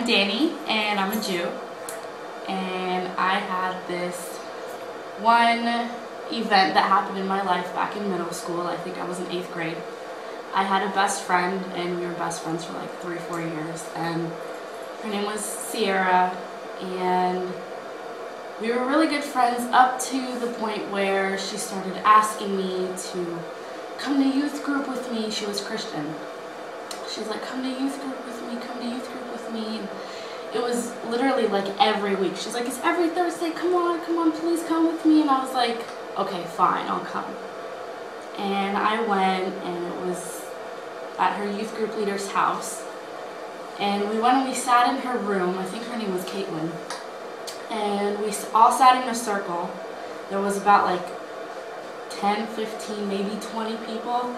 Danny, and I'm a Jew, and I had this one event that happened in my life back in middle school. I think I was in 8th grade. I had a best friend, and we were best friends for like 3-4 years, and her name was Sierra, and we were really good friends up to the point where she started asking me to come to youth group with me. She was Christian. She's like, come to youth group with me, come to youth group with me. And it was literally like every week. She's like, it's every Thursday, come on, please come with me. And I was like, okay, fine, I'll come. And I went, and it was at her youth group leader's house. And we went and we sat in her room. I think her name was Caitlin. And we all sat in a circle. There was about like 10, 15, maybe 20 people.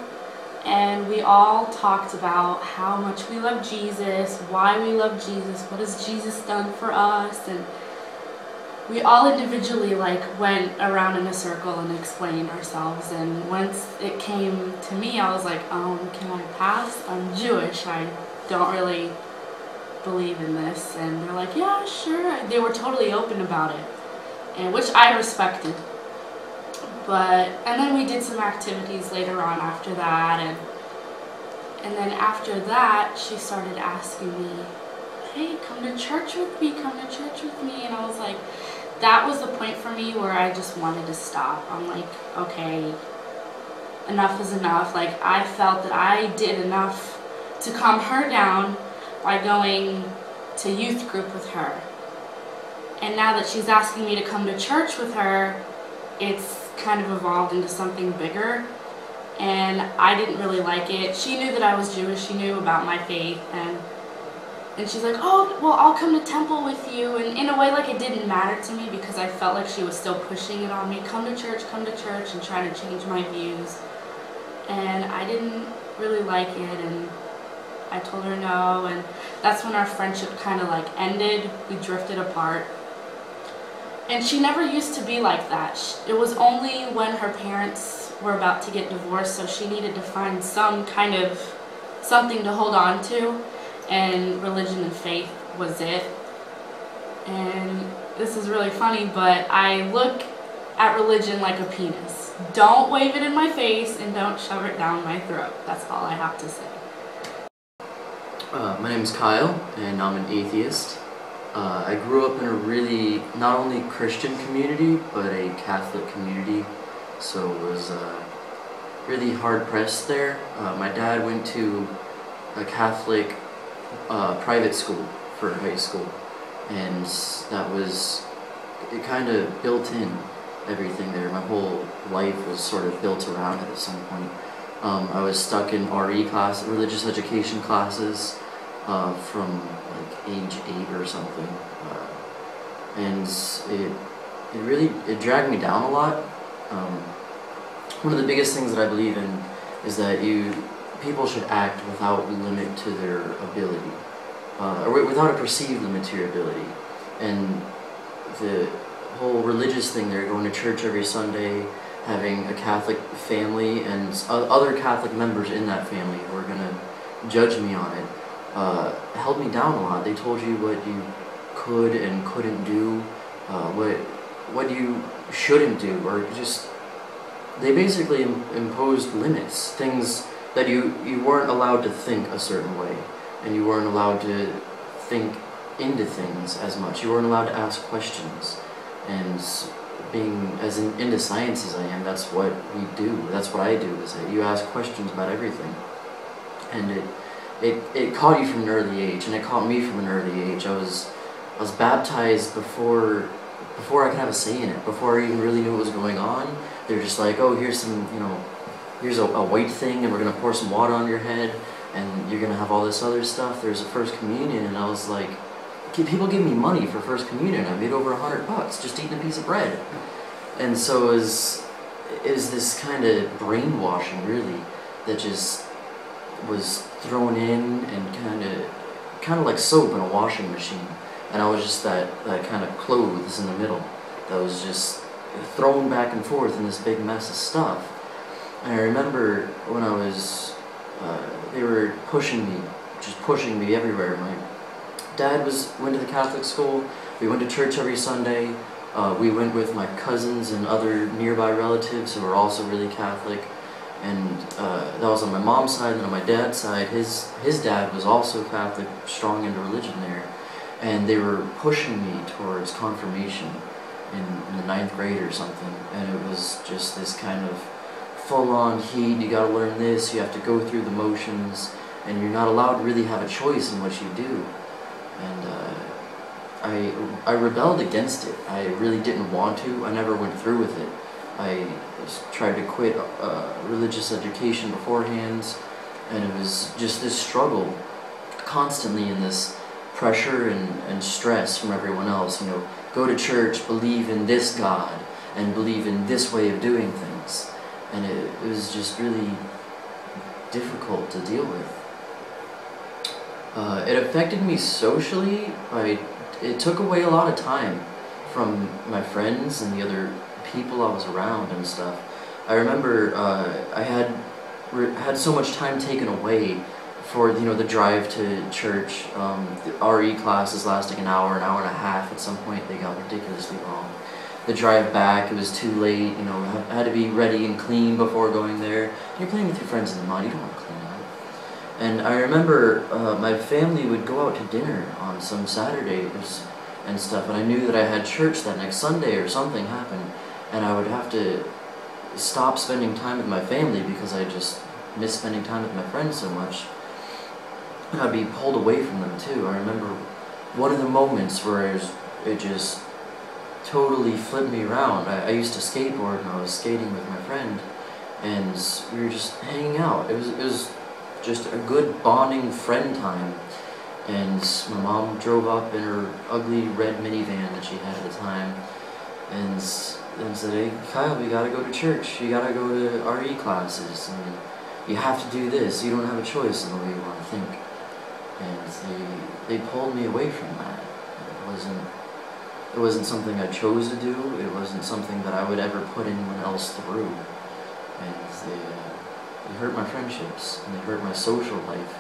And we all talked about how much we love Jesus, why we love Jesus, what has Jesus done for us. And we all individually went around in a circle and explained ourselves. And once it came to me, I was like, can I pass? I'm Jewish. I don't really believe in this. And they're like, yeah, sure. They were totally open about it, and which I respected. And then we did some activities later on after that, and then after that she started asking me, hey, come to church with me, and I was like, that was the point for me where I just wanted to stop. I'm like, okay, enough is enough. Like, I felt that I did enough to calm her down by going to youth group with her. And now that she's asking me to come to church with her, it's kind of evolved into something bigger, and I didn't really like it. She knew that I was Jewish, she knew about my faith, and she's like, oh, well, I'll come to temple with you. And in a way, like, it didn't matter to me because I felt like she was still pushing it on me, come to church, and trying to change my views. And I didn't really like it, and I told her no, and that's when our friendship kind of ended. We drifted apart. And she never used to be like that. It was only when her parents were about to get divorced, so she needed to find some kind of something to hold on to, and religion and faith was it. And this is really funny, but I look at religion like a penis. Don't wave it in my face, and don't shove it down my throat. That's all I have to say. My name is Kyle, and I'm an atheist. I grew up in a really, not only Christian community, but a Catholic community, so it was really hard-pressed there. My dad went to a Catholic private school for high school, and that was, it kind of built in everything there. My whole life was sort of built around it at some point. I was stuck in RE class, religious education classes, from age 8 or something, and it dragged me down a lot. One of the biggest things that I believe in is that people should act without limit to their ability, or without a perceived limit to your ability. And the whole religious thing there, going to church every Sunday, having a Catholic family and other Catholic members in that family who are going to judge me on it, held me down a lot. They told you what you could and couldn't do, what you shouldn't do, or just, they basically imposed limits, things that you weren't allowed to think a certain way, and you weren't allowed to think into things as much. You weren't allowed to ask questions. And being as into science as I am, that's what we do. That's what I do, is that you ask questions about everything. And it caught you from an early age, and it caught me from an early age. I was baptized before I could have a say in it, before I even really knew what was going on. They were just like, oh, here's some, here's a white thing, and we're gonna pour some water on your head, and you're gonna have all this other stuff. There's a First Communion, and I was like, people give me money for First Communion. I made over $100 just eating a piece of bread. And so it was this kind of brainwashing, really, that just was thrown in, and kind of like soap in a washing machine. And I was just that kind of clothes in the middle that was just thrown back and forth in this big mess of stuff. And I remember when I was, they were pushing me, just pushing me everywhere. My dad went to the Catholic school. We went to church every Sunday. We went with my cousins and other nearby relatives who were also really Catholic. And that was on my mom's side, and on my dad's side, his dad was also Catholic, strong into religion there. And they were pushing me towards confirmation in the 9th grade or something. And it was just this kind of full-on heat. You gotta learn this, you have to go through the motions, and you're not allowed to really have a choice in what you do. And I rebelled against it. I really didn't want to. I never went through with it. I tried to quit religious education beforehand, and it was just this struggle, constantly in this pressure and stress from everyone else. You know, go to church, believe in this God, and believe in this way of doing things. And it was just really difficult to deal with. It affected me socially. It took away a lot of time from my friends and the other people I was around and stuff. I remember I had so much time taken away for the drive to church. The RE classes lasting an hour and a half. At some point they got ridiculously long. The drive back, it was too late. I had to be ready and clean before going there. You're playing with your friends in the mud. You don't want to clean up. And I remember my family would go out to dinner on some Saturdays and stuff, and I knew that I had church that next Sunday or something happened, and I would have to stop spending time with my family because I just missed spending time with my friends so much. And I'd be pulled away from them too. I remember one of the moments where it just totally flipped me around. I used to skateboard, and I was skating with my friend, and we were just hanging out. It was just a good bonding friend time. And my mom drove up in her ugly red minivan that she had at the time, and said, "Hey Kyle, we gotta go to church. You gotta go to RE classes, and you have to do this. You don't have a choice in the way you want to think." And they pulled me away from that. It wasn't something I chose to do. It wasn't something that I would ever put anyone else through. And they hurt my friendships, and they hurt my social life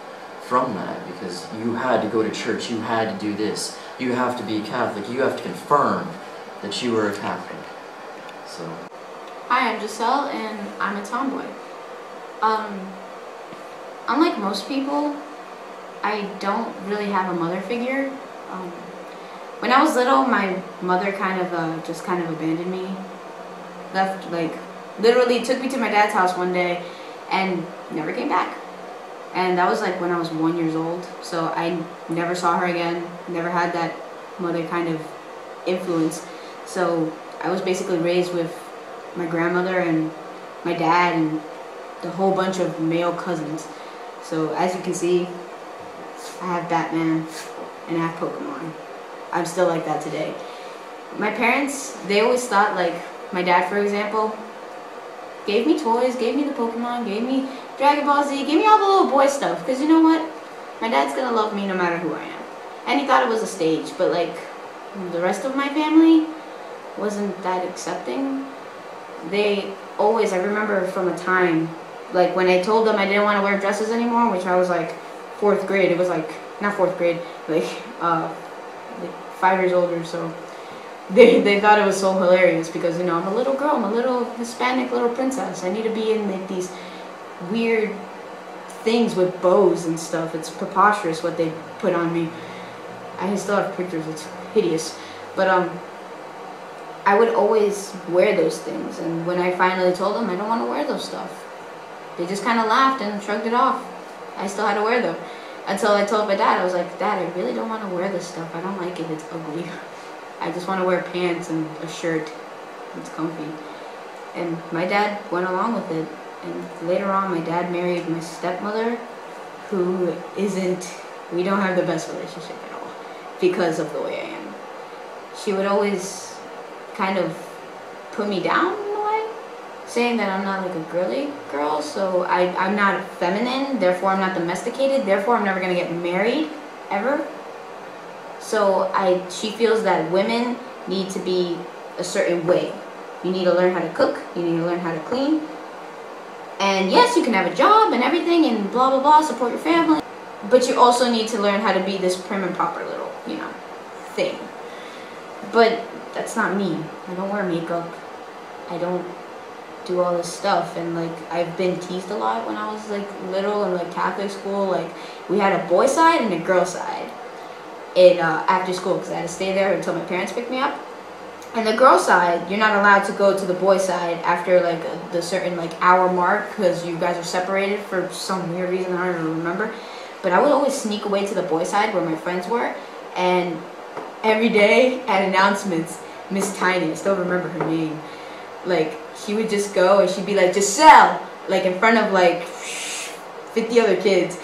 from that, because you had to go to church, you had to do this, you have to be Catholic, you have to confirm that you were a Catholic. So. Hi, I'm Giselle, and I'm a tomboy. Unlike most people, I don't really have a mother figure. When I was little, my mother kind of abandoned me. Literally took me to my dad's house one day and never came back. And that was when I was 1 year old, so I never saw her again, never had that mother kind of influence. So I was basically raised with my grandmother and my dad and the whole bunch of male cousins. So as you can see, I have Batman and I have Pokemon. I'm still like that today. My parents, they always thought, my dad for example, gave me toys, gave me the Pokemon, gave me Dragon Ball Z, gave me all the little boy stuff, because you know what? My dad's gonna love me no matter who I am. And he thought it was a stage, but the rest of my family wasn't that accepting. They always, I remember from a time, when I told them I didn't want to wear dresses anymore, which I was 4th grade, it was not 4th grade, 5 years old or so. They thought it was so hilarious because, I'm a little girl, I'm a little Hispanic little princess. I need to be in these weird things with bows and stuff. It's preposterous what they put on me. I still have pictures, it's hideous. But I would always wear those things, and when I finally told them I don't want to wear those stuff, they just kind of laughed and shrugged it off. I still had to wear them. Until I told my dad, I was like, "Dad, I really don't want to wear this stuff. I don't like it, it's ugly. I just want to wear pants and a shirt. It's comfy." And my dad went along with it. And later on, my dad married my stepmother, who we don't have the best relationship at all because of the way I am. She would always kind of put me down in a way, saying that I'm not a girly girl, so I'm not feminine, therefore I'm not domesticated, therefore I'm never going to get married, ever. So she feels that women need to be a certain way. You need to learn how to cook, you need to learn how to clean. And yes, you can have a job and everything and blah blah blah, support your family. But you also need to learn how to be this prim and proper little you know, thing. But that's not me. I don't wear makeup. I don't do all this stuff. And like, I've been teased a lot when I was like little in like Catholic school. Like, we had a boy side and a girl side in after school, because I had to stay there until my parents picked me up. And the girl side, you're not allowed to go to the boy side after like the certain like hour mark, because you guys are separated for some weird reason. I don't even remember. But I would always sneak away to the boy side where my friends were, and every day at announcements, Miss Tiny, I still remember her name, like, she would just go and she'd be like, Giselle, like in front of like 50 other kids,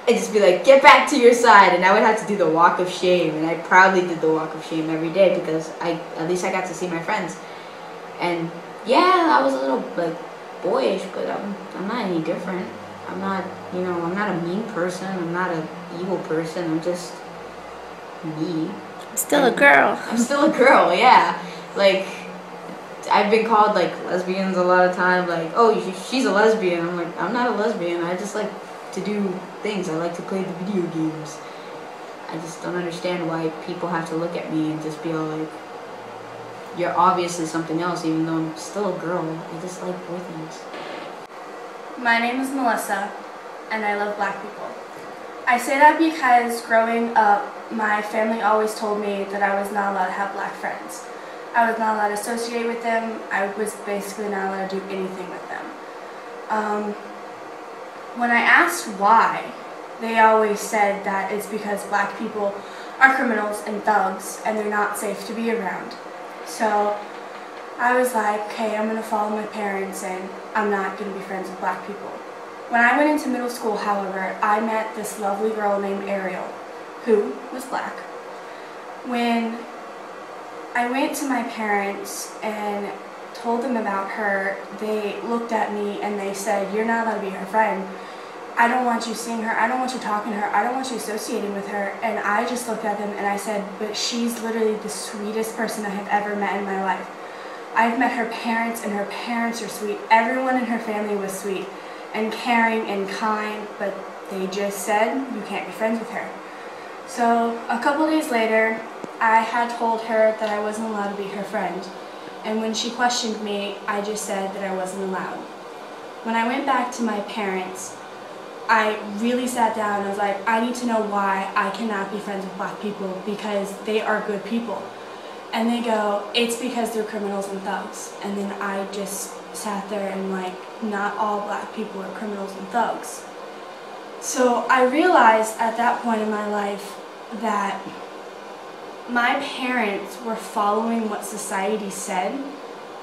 and just be like, get back to your side. And I would have to do the walk of shame, and I proudly did the walk of shame every day, because at least I got to see my friends. And yeah, I was a little like boyish, but I'm not any different. I'm not, you know, I'm not a mean person, I'm not an evil person, I'm just me. Still a girl. I'm still a girl, yeah. Like, I've been called like lesbians a lot of time, like, oh, she's a lesbian. I'm like, I'm not a lesbian. I just like to do things. I like to play the video games. I just don't understand why people have to look at me and just be all like, you're obviously something else, even though I'm still a girl. I just like boy things. My name is Melissa, and I love black people. I say that because growing up, my family always told me that I was not allowed to have black friends. I was not allowed to associate with them. I was basically not allowed to do anything with them. When I asked why, they always said that it's because black people are criminals and thugs and they're not safe to be around. So I was like, okay, I'm going to follow my parents and I'm not going to be friends with black people. When I went into middle school, however, I met this lovely girl named Ariel, who was black. When I went to my parents and told them about her, they looked at me and they said, you're not allowed to be her friend. I don't want you seeing her, I don't want you talking to her, I don't want you associating with her. And I just looked at them and I said, but she's literally the sweetest person I have ever met in my life. I've met her parents and her parents are sweet. Everyone in her family was sweet and caring and kind, but they just said, you can't be friends with her. So a couple days later, I had told her that I wasn't allowed to be her friend. And when she questioned me, I just said that I wasn't allowed. When I went back to my parents, I really sat down and I was like, I need to know why I cannot be friends with black people, because they are good people. And they go, it's because they're criminals and thugs. And then I just sat there and like, not all black people are criminals and thugs. So I realized at that point in my life that my parents were following what society said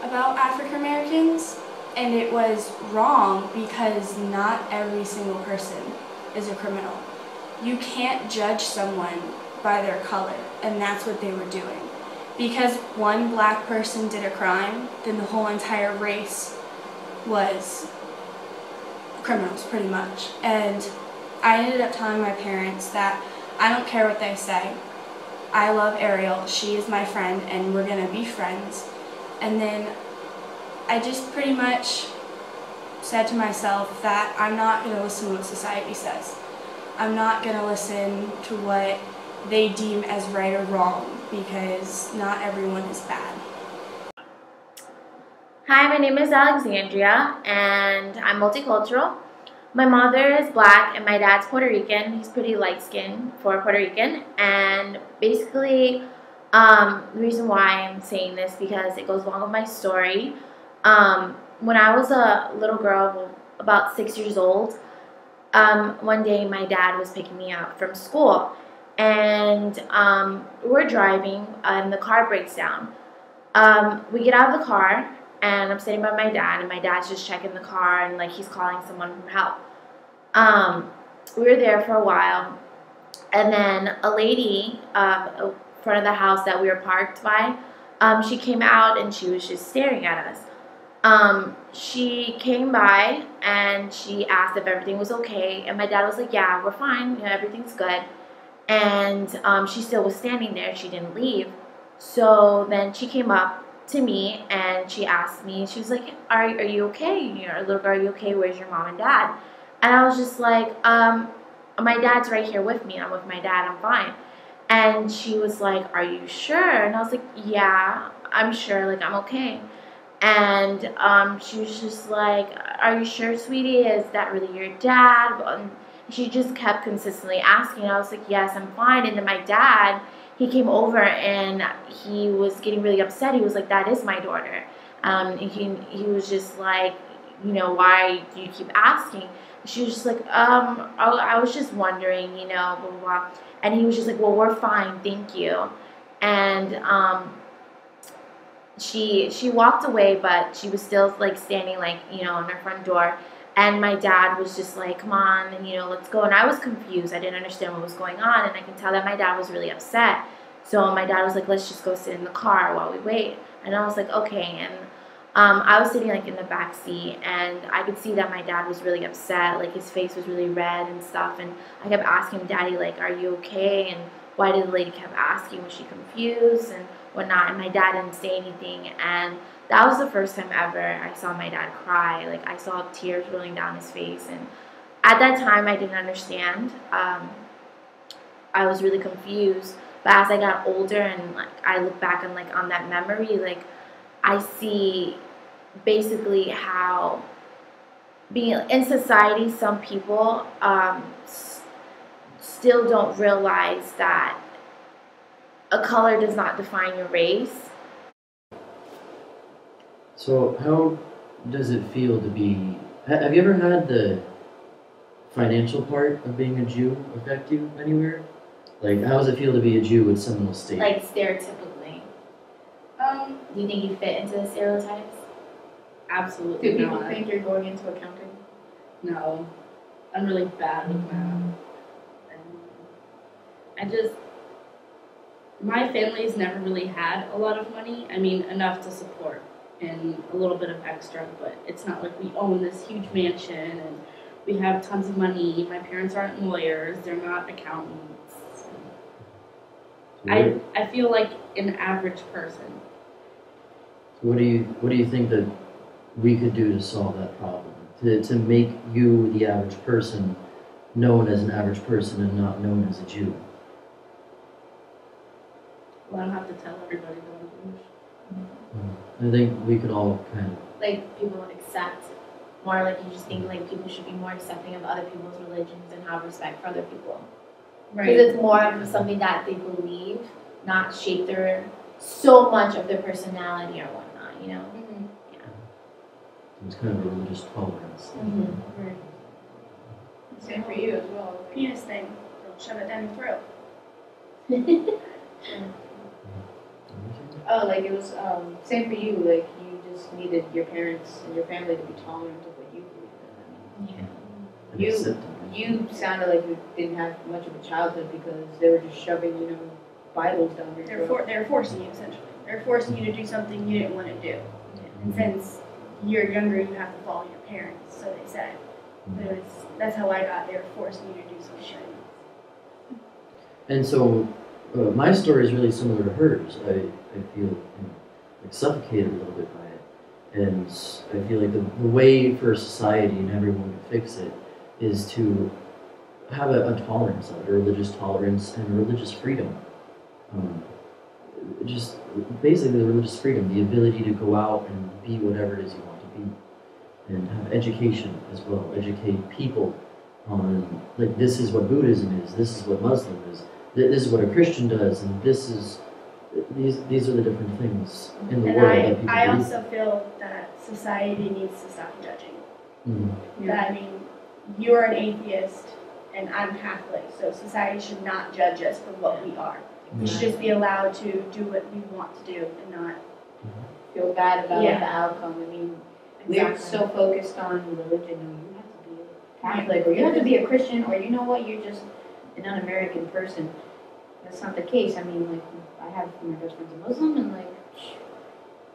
about African Americans, and it was wrong, because not every single person is a criminal. You can't judge someone by their color, and that's what they were doing. Because one black person did a crime, then the whole entire race was criminals, pretty much. And I ended up telling my parents that I don't care what they say. I love Ariel, she is my friend, and we're gonna be friends. And then I just pretty much said to myself that I'm not gonna listen to what society says. I'm not gonna listen to what they deem as right or wrong, because not everyone is bad. Hi, my name is Alexandria, and I'm multicultural. My mother is black, and my dad's Puerto Rican. He's pretty light-skinned for Puerto Rican, and basically, the reason why I'm saying this, because it goes along with my story. When I was a little girl, about 6 years old, one day my dad was picking me up from school, and we're driving, and the car breaks down. We get out of the car, and I'm sitting by my dad, and my dad's just checking the car, and like he's calling someone for help. We were there for a while, and then a lady in front of the house that we were parked by, she came out and she was just staring at us. She came by and she asked if everything was okay, and my dad was like, yeah, we're fine, you know, everything's good. And she still was standing there, she didn't leave. So then she came up to me and she asked me, she was like, are you okay? You know, little girl, are you okay? Where's your mom and dad? And I was just like, my dad's right here with me. I'm with my dad, I'm fine. And she was like, "Are you sure?" And I was like, "Yeah, I'm sure. Like, I'm okay." And she was just like, "Are you sure, sweetie? Is that really your dad?" She just kept consistently asking. I was like, "Yes, I'm fine." And then my dad, he came over and he was getting really upset. He was like, "That is my daughter." And he was just like, "Why do you keep asking?" She was just like, I was just wondering, blah, blah, blah. And he was just like, "Well, we're fine, thank you." And she walked away, but she was still like standing like, on her front door. And my dad was just like, "Come on, let's go." And I was confused. I didn't understand what was going on. And I could tell that my dad was really upset. So my dad was like, "Let's just go sit in the car while we wait." And I was like, "Okay." And I was sitting like in the back seat, and I could see that my dad was really upset. Like his face was really red and stuff. And I kept asking Daddy, like, "Are you okay?" And why did the lady kept asking? Was she confused and whatnot? And my dad didn't say anything. And that was the first time ever I saw my dad cry. Like I saw tears rolling down his face. And at that time, I didn't understand. I was really confused. But as I got older and like I look back on on that memory, like I see basically how being in society, some people still don't realize that a color does not define your race. So how does it feel to be? Have you ever had the financial part of being a Jew affect you anywhere? Like, how does it feel to be a Jew with Seminole State? Like stereotypically. Do you think you fit into the stereotypes? Absolutely Do people not. think you're going into accounting? No, I'm really bad with math. And my family's never really had a lot of money. I mean, enough to support and a little bit of extra, but it's not like we own this huge mansion and we have tons of money. My parents aren't lawyers, they're not accountants. I feel like an average person. What do you think that we could do to solve that problem? To make you, the average person, known as an average person and not known as a Jew? Well, I don't have to tell everybody that I'm Jewish. I think we could all kind of. Like people would accept more, like you just think like people should be more accepting of other people's religions and have respect for other people. Because it's more of something that they believe, not shape so much of their personality or whatnot, Mm-hmm. Yeah. It's kind of a religious tolerance. Mm-hmm. Right. Same for you as well. Penis thing. Don't shove it down your throat. Oh, like it was same for you. Like you just needed your parents and your family to be tolerant of what you believed in. And You- accepting it. You sounded like you didn't have much of a childhood because they were just shoving, Bibles down your throat. They're forcing you, essentially. They're forcing you to do something you didn't want to do. And since you're younger, you have to follow your parents, so they said. But that's how I got there, forcing you to do some shit. And so, my story is really similar to hers. I feel like suffocated a little bit by it, and I feel like the way for society and everyone to fix it is to have a tolerance of it, a religious tolerance and religious freedom. Just basically the religious freedom, the ability to go out and be whatever it is you want to be, and have education as well. Educate people on like this is what Buddhism is, this is what Muslim is, this is what a Christian does, and these are the different things in the And world that people I believe. also feel that society needs to stop judging. Mhm. That, I mean, you're an atheist and I'm Catholic, so society should not judge us for what we are. We should just be allowed to do what we want to do and not. Feel bad about Yeah. the outcome. I mean, we're Exactly. so focused on religion. No, you have to be a Catholic, or you have to be a Christian, or you know what, you're just an un-American person. That's not the case. I mean, like, I have my best friend's a Muslim, and like,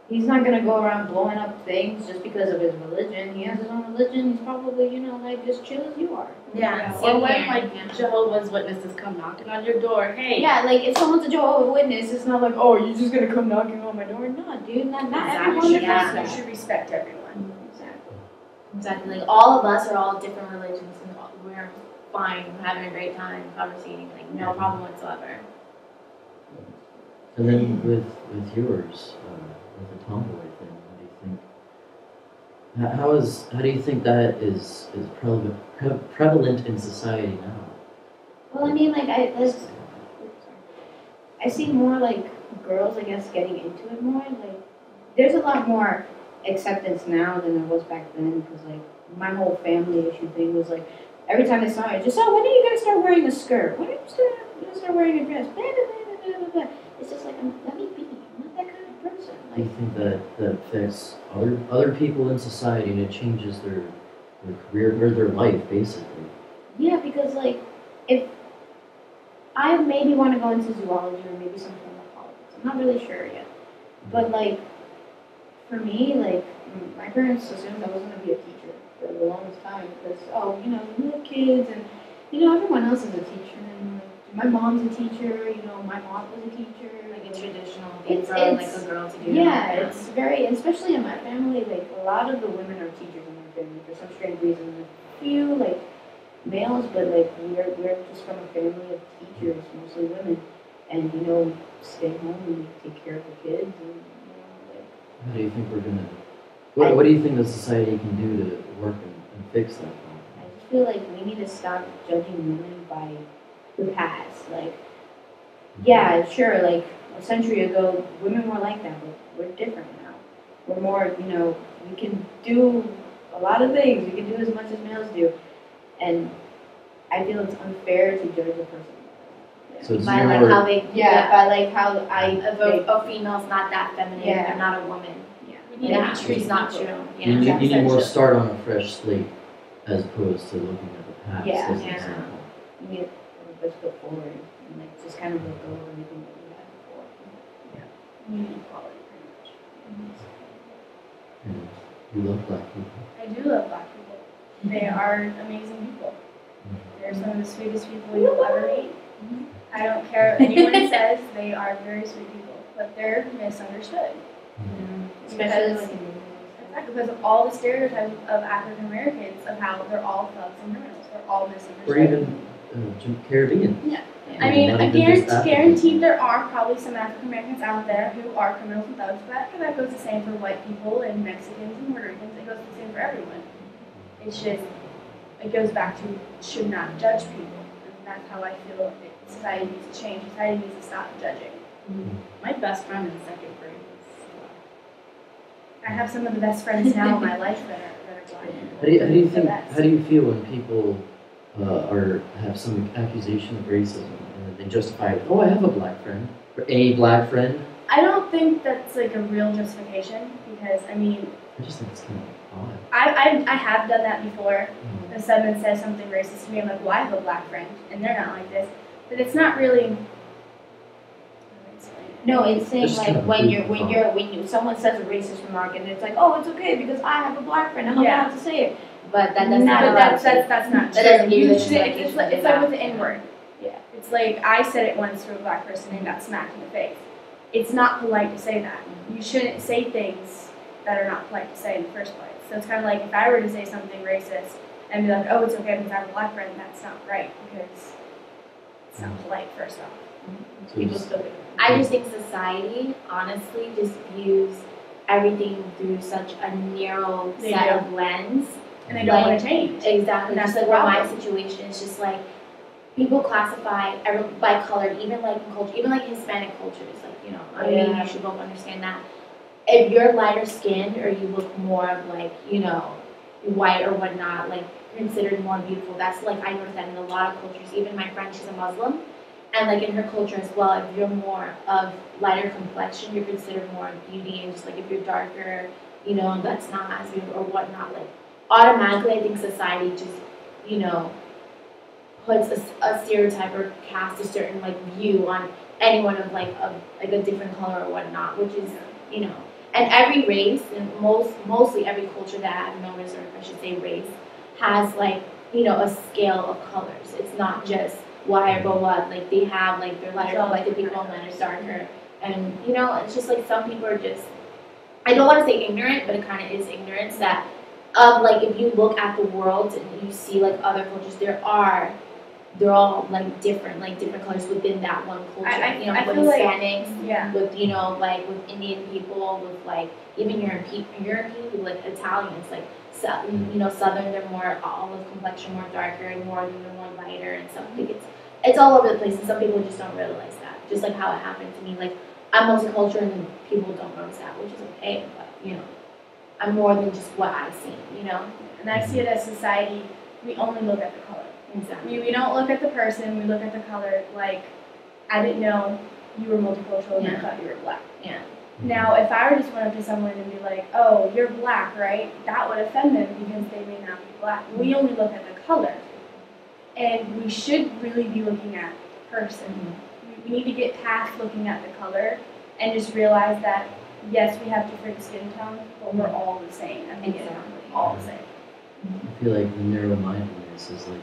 he's not gonna go around blowing up things just because of his religion. He has his own religion. He's probably, like, just chill as you are. Yeah. Or when like Jehovah's Witnesses come knocking on your door, hey. Yeah, like if someone's a Jehovah's Witness, it's not like, oh, you're just gonna come knocking on my door. No, dude, not Exactly, everyone does yeah. You that. should respect everyone. Exactly. Exactly. Like all of us are all different religions, and we're fine, we're having a great time, conversating, like no problem whatsoever. And then with yours, with the tomboy thing, what do you think? How do you think that is prevalent in society now? Well, I mean, like I see more like girls, I guess, getting into it more. Like, there's a lot more acceptance now than there was back then. Because like my whole family issue thing was like every time I saw it, just when are you gonna start wearing a skirt? When are you gonna start wearing a dress? Blah, blah, blah, blah, blah, blah. It's just like let me be. I'm not that kind of person. Do you Like, think that affects other people in society and it changes their career or their life basically? yeah, because like if I maybe want to go into zoology or maybe some form of politics. I'm not really sure yet. But like for me, like my parents assumed I was going to be a teacher for the longest time because you have kids and everyone else is a teacher and like, my mom's a teacher. My mom was a teacher. Like a traditional thing It's- for like it's- a girl to do. Yeah, it's very, especially in my family. Like a lot of the women are teachers in my family for some strange reason. A few like males, but like we're just from a family of teachers, mostly women, and stay home and take care of the kids, and like How do you think we're gonna? What do you think the society can do to work and fix that problem? I just feel like we need to stop judging women by the past. Like, yeah, sure, like a century ago, women were like that, but we're different now. We're more, we can do a lot of things. We can do as much as males do, and I feel it's unfair to judge a person. So it's By more, like how they By like how if a female's not that feminine, Yeah. they're not a woman. We need to Yeah, be treated it's not equally. true. you, Yeah. need, you need more start on a fresh slate as opposed to looking at the past Yeah, as an yeah. example. we need to let's go forward and like just kind of let go of everything that we had before. We need equality, pretty much. And you love black people. I do love black people. They are amazing people. They're some of the sweetest people you'll ever meet. I don't care what anyone says, they are very sweet people, but they're misunderstood. Especially Because- like in Exactly, because of all the stereotypes of African Americans of how they're all thugs and criminals. They're all misunderstood. Or even Caribbean. I mean, Not I even just African. guaranteed there are probably some African Americans out there who are criminals and thugs, but that goes the same for white people and Mexicans and Puerto Ricans. It goes the same for everyone. It's just, it goes back to should not judge people. And that's how I feel society needs to change. Society needs to stop judging. My best friend in second grade was I have some of the best friends now in my life that are black. How do you The think? best. How do you feel when people have some accusation of racism and they justify it? Oh, I have a black friend or a black friend. I don't think that's like a real justification because I mean I just think it's kind of odd. I have done that before. If someone says something racist to me, I'm like, well, I have a black friend, and they're not like this. But it's not really. No, it's saying Just like kind of when food you someone says a racist remark and it's like, oh, it's okay because I have a black friend, I'm Yeah. allowed to say it. But that doesn't But allow that's it. that's not That true. doesn't give you the should- justification it's like to it's do like that. with the N word. Yeah. It's like I said it once to a black person and got smacked in the face. It's not polite to say that. You shouldn't say things that are not polite to say in the first place. So it's kind of like if I were to say something racist and be like, oh, it's okay because I have a black friend, that's not right because it's not polite. First off, So People just- still do. I just think society honestly just views everything through such a narrow They set do. of lens. and they don't Like, want to change. Exactly. That's Just the like with my problem. situation, it's just like people classify by color, even like in culture, even like Hispanic cultures. Like I mean, Yeah. you should both understand that. If you're lighter skinned or you look more of like white or whatnot, like considered more beautiful. That's like I noticed that in a lot of cultures. Even my friend, she's a Muslim, and like in her culture as well. If you're more of lighter complexion, you're considered more of beauty, and just like if you're darker, that's not as beautiful or whatnot. Like automatically, I think society just puts a stereotype or casts a certain like view on anyone of like a different color or whatnot, which is and every race and mostly every culture that I've noticed, or I should say race, has like a scale of colors. It's not just white or what. Like they have like their lighter complected people and then it's darker, and it's just like some people are just. I don't want to say ignorant, but it kind of is ignorance that like if you look at the world and you see like other cultures, there are they're all like different colors within that one culture. I with feel like- Hispanics, Yeah. with like with Indian people, with like even European people, like Italians, like Southern, they're more olive complexion, more darker, more lighter and stuff. Like it's all over the place, and some people just don't realize that. Just like how it happened to me, like I'm multicultural and people don't notice that, which is okay, but I'm more than just what I see, And I see it as society, we only look at the color. Exactly. We don't look at the person, we look at the color. Like, I didn't know you were multicultural and I thought you were black. Yeah. Now, if I were to just went up to someone and be like, oh, you're black, right? That would offend them because they may not be black. We only look at the color. And we should really be looking at the person. We need to get past looking at the color and just realize that, yes, we have different skin tones, but we're all the same. I think we're all the same. I feel like the narrow-mindedness is like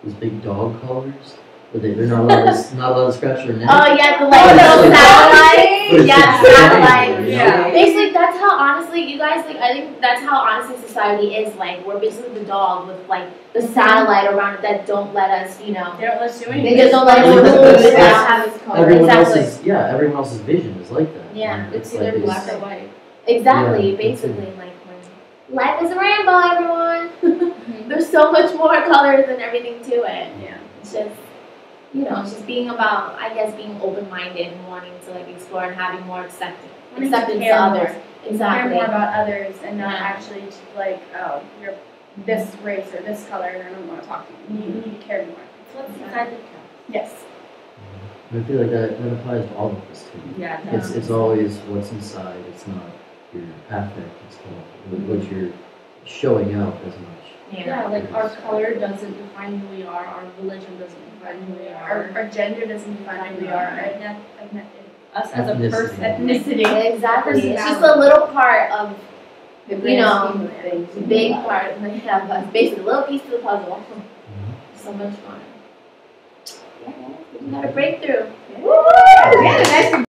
those big dog collars, but they're not allowed to scratch their neck. Oh yeah, the Oh, little no. satellites. But it's Yeah, a satellites. triangle, you know? Yeah. Basically, that's how honestly, you guys, like, I think that's how honestly society is like. We're basically the dog with like the satellite around it that don't let us, They don't let us do anything. They just don't let us Well, move that's- without having color. Everyone Exactly. everyone else's vision is like that. Yeah. And It's like either it's- black or white. Exactly. Yeah, Basically, like when life is a rainbow, everyone. There's so much more color than everything to it. Yeah. It's just, it's just being about, I guess, being open-minded and wanting to like explore and having more acceptance Wanting to to care others. Care Exactly. more about others and not Yeah. actually just like, oh, you're this race or this color and I don't want to talk to you. You need to care more. What's inside the cup? Yes. I feel like that applies to all of us too. Yeah. It's always what's inside. It's not your affect. It's what you're showing out as much. Yeah, like our color doesn't define who we are, our religion doesn't define who we are. Our gender doesn't define who we are. Us as a Ethnicity. person. Ethnicity. Exactly. It's just a little part of The You know, grand scheme of things. the big part. Like, yeah, but it's basically a little piece of the puzzle. So much fun. Yeah, guys, we got a breakthrough. We had a nice